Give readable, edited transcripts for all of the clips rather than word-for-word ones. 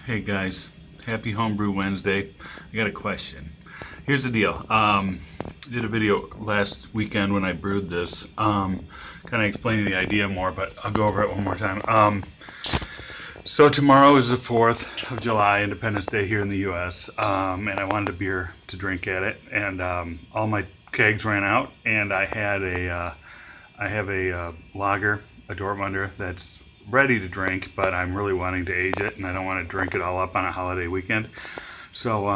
Hey guys, happy Homebrew Wednesday. I got a question. Here's the deal. Did a video last weekend when I brewed this, kind of explaining the idea more, but I'll go over it one more time. So tomorrow is the 4th of July, Independence Day here in the U.S., and I wanted a beer to drink at it, and all my kegs ran out, and I have a lager, a Dortmunder, that's ready to drink, but I'm really wanting to age it, and I don't want to drink it all up on a holiday weekend. So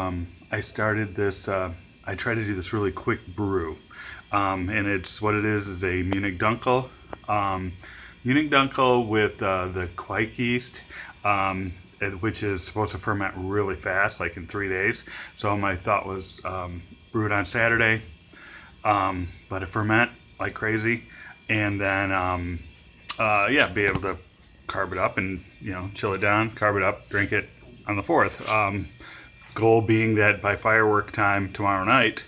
I started this. I try to do this really quick brew, and it's what it is a Munich Dunkel. Munich Dunkel with the Quake yeast, which is supposed to ferment really fast, like in 3 days. So my thought was brew it on Saturday, let it ferment like crazy, and then be able to carb it up and chill it down, carb it up, drink it on the 4th. Goal being that by firework time tomorrow night,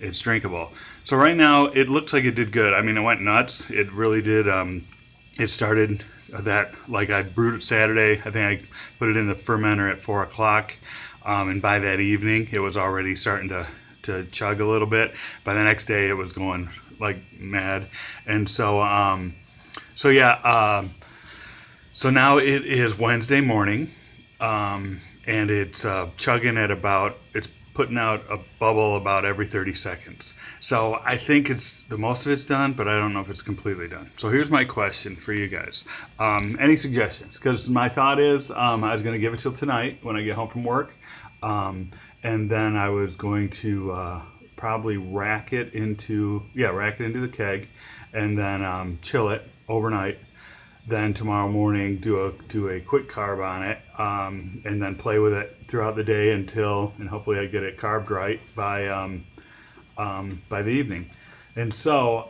it's drinkable. So right now it looks like it did good. I mean, it went nuts. It really did. It started that, like, I brewed it Saturday. I think I put it in the fermenter at 4 o'clock, and by that evening it was already starting to chug a little bit. By the next day it was going like mad, and so so now it is Wednesday morning, and it's chugging at it's putting out a bubble about every 30 seconds. So I think the most of it's done, but I don't know if it's completely done. So here's my question for you guys. Any suggestions? Because my thought is I was going to give it till tonight when I get home from work, and then I was going to probably rack it into the keg, and then chill it overnight. Then tomorrow morning do a quick carb on it, and then play with it throughout the day and hopefully I get it carbed right by the evening. And so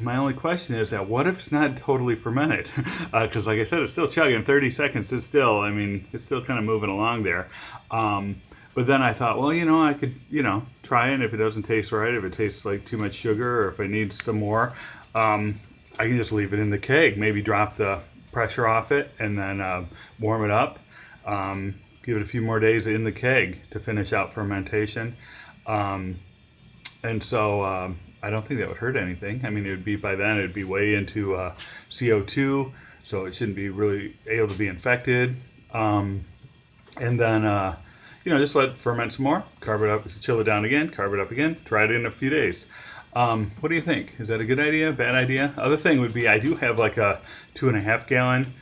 my only question is that what if it's not totally fermented? Because like I said, it's still chugging 30 seconds. It's still kind of moving along there. But then I thought, well, I could, try it. If it doesn't taste right, if it tastes like too much sugar, or if I need some more, I can just leave it in the keg, maybe drop the pressure off it, and then warm it up. Give it a few more days in the keg to finish out fermentation. And so I don't think that would hurt anything. I mean, by then it would be way into CO2, so it shouldn't be really able to be infected. And then just let it ferment some more, carb it up, chill it down again, carb it up again, try it in a few days. What do you think? Is that a good idea? Bad idea? Other thing would be, I do have like a 2.5 gallon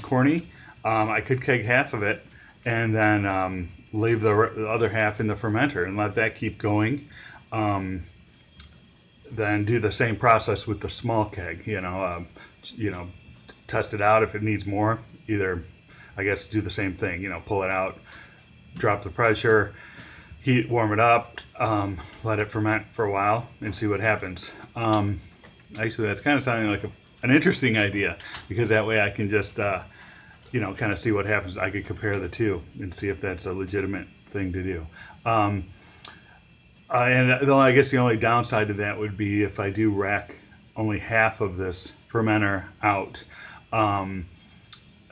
corny. I could keg half of it and then leave the other half in the fermenter and let that keep going. Then do the same process with the small keg. Test it out if it needs more. Either, I guess, do the same thing. Pull it out, drop the pressure, warm it up, let it ferment for a while, and see what happens. Actually, that's kind of sounding like an interesting idea, because that way I can just, kind of see what happens. I could compare the two and see if that's a legitimate thing to do. And I guess the only downside to that would be if I do rack only half of this fermenter out.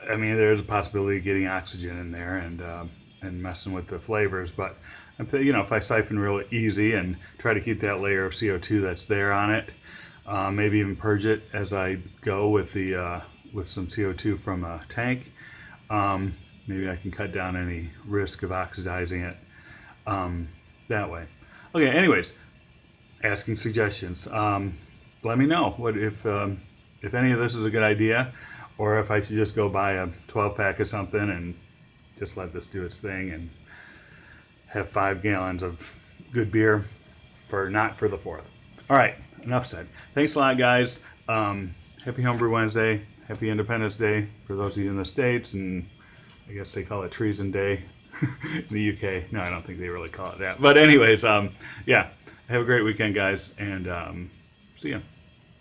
There's a possibility of getting oxygen in there and messing with the flavors, but if I siphon real easy and try to keep that layer of CO2 that's there on it, maybe even purge it as I go with some CO2 from a tank, maybe I can cut down any risk of oxidizing it that way. Okay, anyways, asking suggestions. Let me know if any of this is a good idea, or if I should just go buy a 12-pack of something and just let this do its thing and have 5 gallons of good beer not for the 4th. All right, enough said. Thanks a lot, guys. Happy Homebrew Wednesday. Happy Independence Day for those of you in the States, and I guess they call it Treason Day in the UK. No, I don't think they really call it that. But anyways, have a great weekend, guys, and see ya.